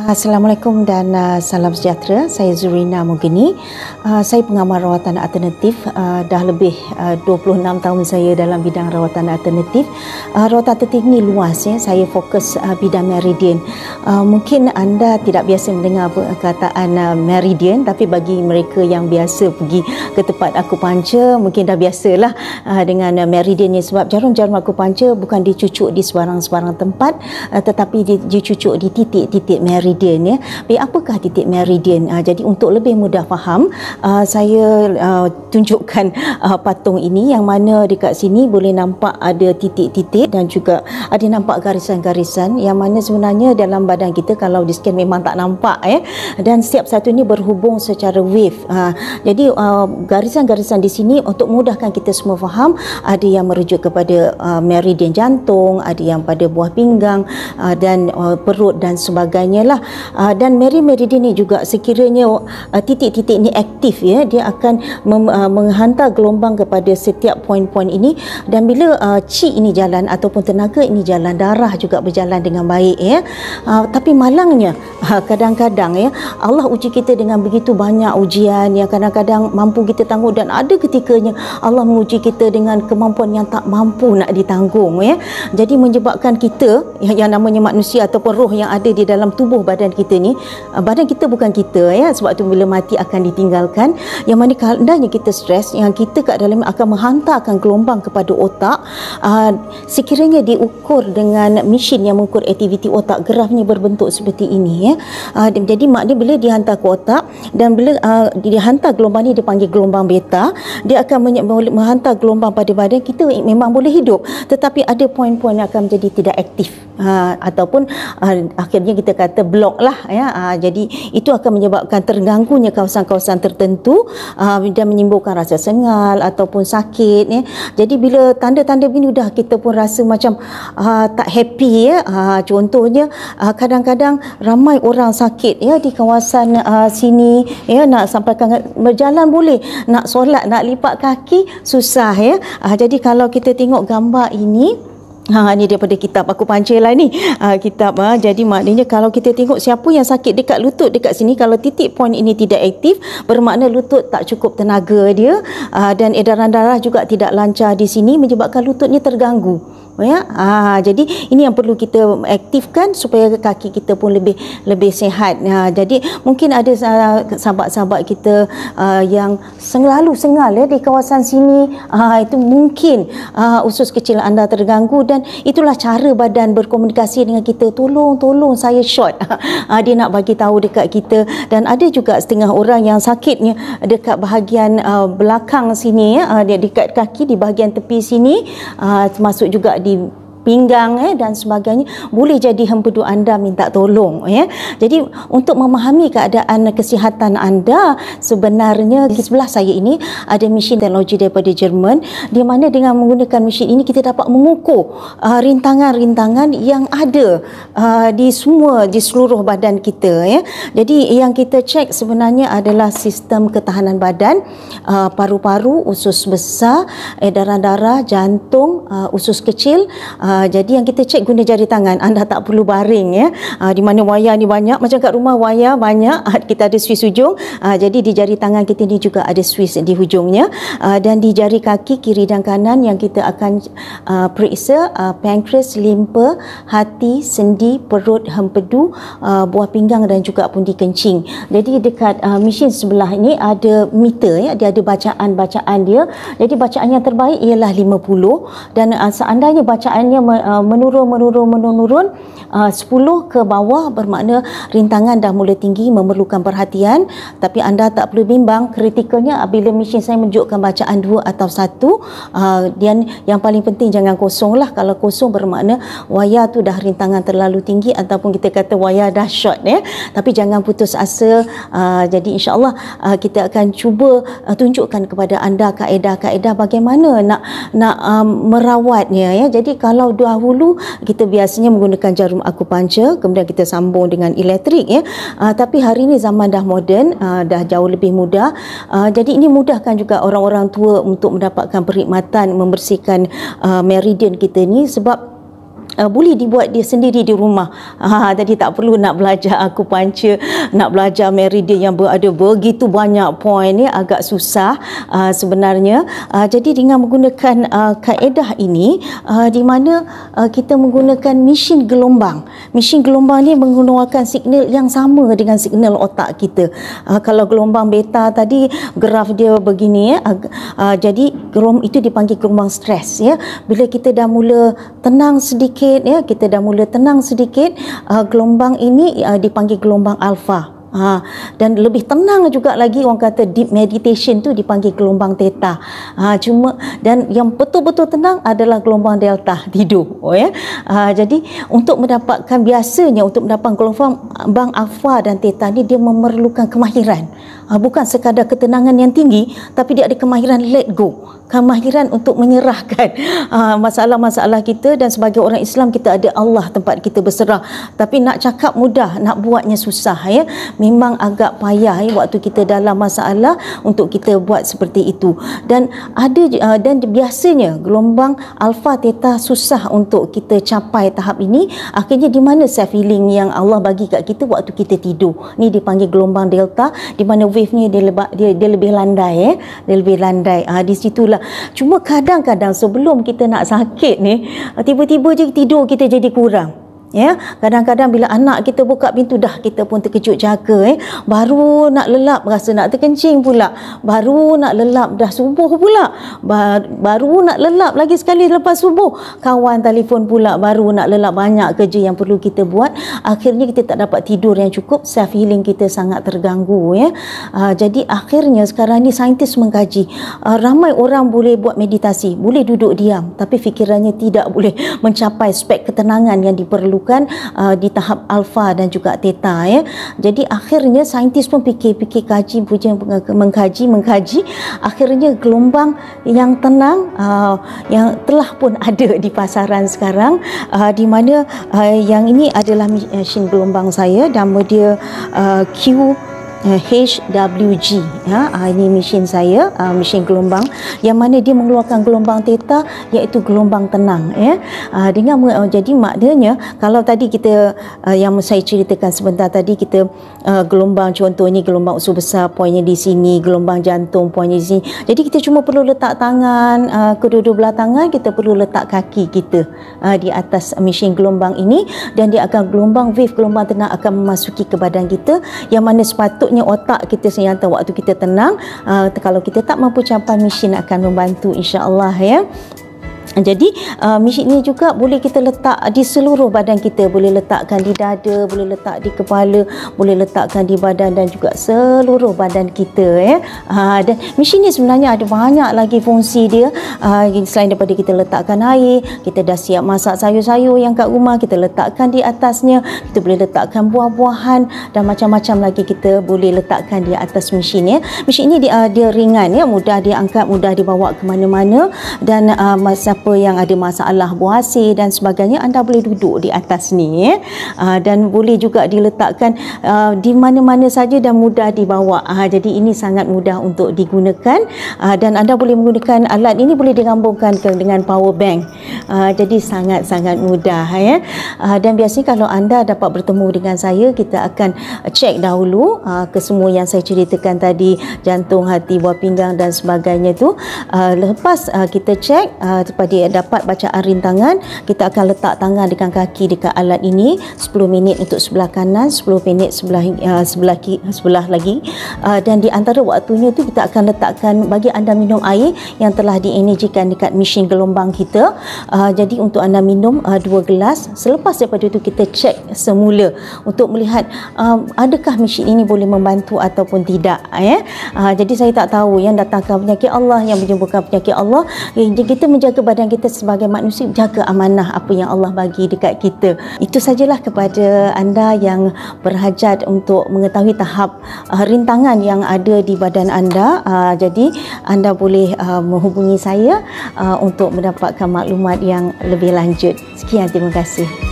Assalamualaikum dan salam sejahtera. Saya Zurina Mugeni. Saya pengamal rawatan alternatif. Dah lebih 26 tahun saya dalam bidang rawatan alternatif. Rawatan alternatif ni luas ya. Saya fokus bidang meridian. Mungkin anda tidak biasa mendengar perkataan meridian, tapi bagi mereka yang biasa pergi ke tempat akupuncture mungkin dah biasalah dengan meridian ni, sebab jarum-jarum akupuncture bukan dicucuk di sebarang-sebarang tempat, tetapi dicucuk di titik-titik meridian ya. Apakah titik meridian? Jadi untuk lebih mudah faham, saya tunjukkan patung ini, yang mana dekat sini boleh nampak ada titik-titik dan juga ada nampak garisan-garisan, yang mana sebenarnya dalam badan kita kalau di scan memang tak nampak ya. Dan setiap satu ini berhubung secara wave. Jadi garisan-garisan di sini untuk mudahkan kita semua faham, ada yang merujuk kepada meridian jantung, ada yang pada buah pinggang dan perut dan sebagainya lah. Dan meridian ni juga sekiranya titik-titik ni aktif ya, dia akan menghantar gelombang kepada setiap poin-poin ini, dan bila chi ini jalan ataupun tenaga ini jalan, darah juga berjalan dengan baik ya. Tapi malangnya kadang-kadang ya, Allah uji kita dengan begitu banyak ujian yang kadang-kadang mampu kita tanggung, dan ada ketikanya Allah menguji kita dengan kemampuan yang tak mampu nak ditanggung ya. Jadi menyebabkan kita yang namanya manusia ataupun roh yang ada di dalam tubuh badan kita ni, badan kita bukan kita ya, sebab tu bila mati akan ditinggalkan. Yang mana kadangnya kita stres, yang kita kat dalam akan menghantarkan gelombang kepada otak. Sekiranya diukur dengan mesin yang mengukur aktiviti otak, grafnya berbentuk seperti ini ya. Jadi maknanya bila dihantar ke otak, dan bila dihantar gelombang ni dipanggil gelombang beta, dia akan menghantar gelombang pada badan kita, memang boleh hidup, tetapi ada poin-poin yang akan menjadi tidak aktif, ataupun akhirnya kita kata blok lah ya. Jadi itu akan menyebabkan terganggunya kawasan-kawasan tertentu dan menimbulkan rasa sengal ataupun sakit ya. Jadi bila tanda-tanda begini dah kita pun rasa macam tak happy ya. Contohnya kadang-kadang ramai orang sakit ya di kawasan sini ya, nak sampaikan berjalan boleh, nak solat, nak lipat kaki susah ya. Jadi kalau kita tengok gambar ini, ini daripada kitab akupuncture lah ni, kitab. Jadi maknanya kalau kita tengok siapa yang sakit dekat lutut dekat sini, kalau titik poin ini tidak aktif, bermakna lutut tak cukup tenaga dia, dan edaran darah juga tidak lancar di sini, menyebabkan lututnya terganggu ya. Jadi ini yang perlu kita aktifkan supaya kaki kita pun lebih sihat. Jadi mungkin ada sahabat-sahabat kita yang selalu sengal ya di kawasan sini, itu mungkin usus kecil anda terganggu, dan itulah cara badan berkomunikasi dengan kita, tolong saya short. Dia nak bagi tahu dekat kita. Dan ada juga setengah orang yang sakitnya dekat bahagian belakang sini ya, dia dekat kaki di bahagian tepi sini, termasuk juga di pinggang dan sebagainya, boleh jadi hempedu anda minta tolong ya. Jadi untuk memahami keadaan kesihatan anda, sebenarnya di sebelah saya ini ada mesin teknologi daripada Jerman, di mana dengan menggunakan mesin ini kita dapat mengukur rintangan-rintangan yang ada di seluruh badan kita ya. Jadi yang kita cek sebenarnya adalah sistem ketahanan badan, paru-paru, usus besar, edaran darah, jantung, usus kecil. Jadi yang kita cek guna jari tangan, anda tak perlu baring ya. Di mana wayar ni banyak, macam kat rumah wayar banyak, kita ada swiss hujung. Jadi di jari tangan kita ni juga ada swiss di hujungnya. Dan di jari kaki kiri dan kanan yang kita akan periksa pankreas, limpa, hati, sendi, perut, hempedu, buah pinggang dan juga pundi kencing. Jadi dekat mesin sebelah ini ada meter ya, dia ada bacaan dia. Jadi bacaan yang terbaik ialah 50, dan seandainya bacaannya menurun 10 ke bawah, bermakna rintangan dah mula tinggi, memerlukan perhatian. Tapi anda tak perlu bimbang, kritikalnya bila mesin saya menunjukkan bacaan 2 atau 1, dan yang paling penting jangan kosong lah. Kalau kosong bermakna wayar tu dah rintangan terlalu tinggi, ataupun kita kata wayar dah short ya. Tapi jangan putus asa. Jadi insya-Allah kita akan cuba tunjukkan kepada anda kaedah-kaedah bagaimana nak merawatnya ya. Jadi kalau Kalau dahulu kita biasanya menggunakan jarum akupuncture, kemudian kita sambung dengan elektrik ya. Tapi hari ini zaman dah moden, dah jauh lebih mudah. Jadi ini mudahkan juga orang-orang tua untuk mendapatkan perkhidmatan membersihkan meridian kita ni, sebab boleh dibuat dia sendiri di rumah. Jadi tak perlu nak belajar akupuncture, nak belajar meridian yang ada begitu banyak poin ni, agak susah sebenarnya. Jadi dengan menggunakan kaedah ini, di mana kita menggunakan mesin gelombang. Mesin gelombang ni menggunakan signal yang sama dengan signal otak kita. Kalau gelombang beta tadi graf dia begini ya. Jadi itu dipanggil gelombang stres ya. Bila kita dah mula tenang sedikit ya, kita dah mula tenang sedikit, gelombang ini dipanggil gelombang alfa. Dan lebih tenang juga lagi, orang kata deep meditation tu dipanggil gelombang theta. Dan yang betul-betul tenang adalah gelombang delta, tidur ya. Jadi untuk mendapatkan, biasanya untuk mendapatkan gelombang alfa dan theta ni, dia memerlukan kemahiran. Bukan sekadar ketenangan yang tinggi, tapi dia ada kemahiran let go, kemahiran untuk menyerahkan masalah-masalah kita. Dan sebagai orang Islam, kita ada Allah tempat kita berserah. Tapi nak cakap mudah, nak buatnya susah ya. Memang agak payah ya, waktu kita dalam masalah untuk kita buat seperti itu. Dan biasanya gelombang alfa theta susah untuk kita capai tahap ini. Akhirnya di mana self healing yang Allah bagi kat kita waktu kita tidur. Ni dipanggil gelombang delta, di mana wave-nya dia lebih landai ya. Dia lebih landai. Di situlah. Cuma kadang-kadang sebelum kita nak sakit ni, tiba-tiba je tidur kita jadi kurang. Ya, kadang-kadang bila anak kita buka pintu, dah kita pun terkejut jaga baru nak lelap rasa nak terkencing pula, baru nak lelap dah subuh pula, baru nak lelap lagi sekali lepas subuh kawan telefon pula, baru nak lelap, banyak kerja yang perlu kita buat. Akhirnya kita tak dapat tidur yang cukup, self healing kita sangat terganggu ya. Jadi akhirnya sekarang ni saintis mengkaji, ramai orang boleh buat meditasi, boleh duduk diam, tapi fikirannya tidak boleh mencapai spek ketenangan yang diperlukan di tahap alfa dan juga theta ya. Jadi akhirnya saintis pun fikir-fikir, kaji, mengkaji, akhirnya gelombang yang tenang yang telah pun ada di pasaran sekarang, di mana yang ini adalah mesin gelombang saya, nama dia HWG ya. Ini mesin saya, mesin gelombang yang mana dia mengeluarkan gelombang theta, iaitu gelombang tenang ya. Jadi maknanya kalau tadi kita yang saya ceritakan sebentar tadi, kita gelombang, contoh ni gelombang usus besar poinnya di sini, gelombang jantung poinnya di sini. Jadi kita cuma perlu letak tangan, kedua-dua belah tangan, kita perlu letak kaki kita di atas mesin gelombang ini, dan dia akan wave gelombang tenang akan memasuki ke badan kita, yang mana sepatutnya otak kita senyata waktu kita tenang. Kalau kita tak mampu capai, mesin akan membantu insya-Allah ya. Jadi mesin ini juga boleh kita letak di seluruh badan kita, boleh letakkan di dada, boleh letak di kepala, boleh letakkan di badan dan juga seluruh badan kita ya. Dan mesin ini sebenarnya ada banyak lagi fungsi dia. Selain daripada kita letakkan air, kita dah siap masak sayur-sayur yang kat rumah, kita letakkan di atasnya, kita boleh letakkan buah-buahan dan macam-macam lagi kita boleh letakkan di atas mesin ya. Mesin ini dia ringan ya, mudah diangkat, mudah dibawa ke mana-mana. Dan siapa yang ada masalah buasir dan sebagainya, anda boleh duduk di atas ni ya. Dan boleh juga diletakkan di mana-mana saja dan mudah dibawa. Jadi ini sangat mudah untuk digunakan, dan anda boleh menggunakan alat ini, boleh digabungkan dengan power bank. Jadi sangat-sangat mudah ya. Dan biasanya kalau anda dapat bertemu dengan saya, kita akan cek dahulu ke semua yang saya ceritakan tadi, jantung, hati, buah pinggang dan sebagainya tu. Lepas kita cek, dia dapat bacaan rintangan, kita akan letak tangan dengan kaki dekat alat ini 10 minit untuk sebelah kanan, 10 minit sebelah lagi, dan di antara waktunya tu kita akan letakkan, bagi anda minum air yang telah dienergikan dekat mesin gelombang kita. Jadi untuk anda minum 2 gelas. Selepas daripada itu kita cek semula untuk melihat adakah mesin ini boleh membantu ataupun tidak ya. Jadi saya tak tahu yang datangkan penyakit Allah, yang menyembuhkan penyakit Allah. Jadi kita menjaga badan badan kita sebagai manusia, jaga amanah apa yang Allah bagi dekat kita. Itu sajalah kepada anda yang berhajat untuk mengetahui tahap rintangan yang ada di badan anda. Jadi anda boleh menghubungi saya untuk mendapatkan maklumat yang lebih lanjut. Sekian, terima kasih.